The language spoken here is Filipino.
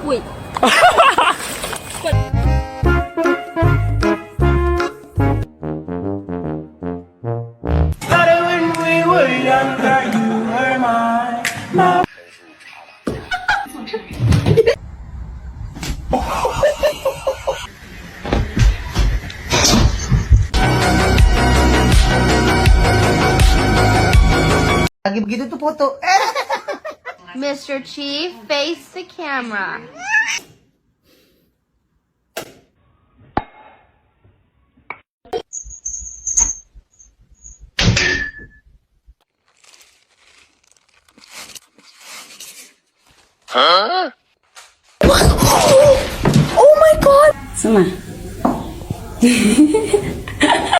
Wait. Lagi begitu tuh foto. Mr. Chief, face the camera. Huh? Oh my god! Sama.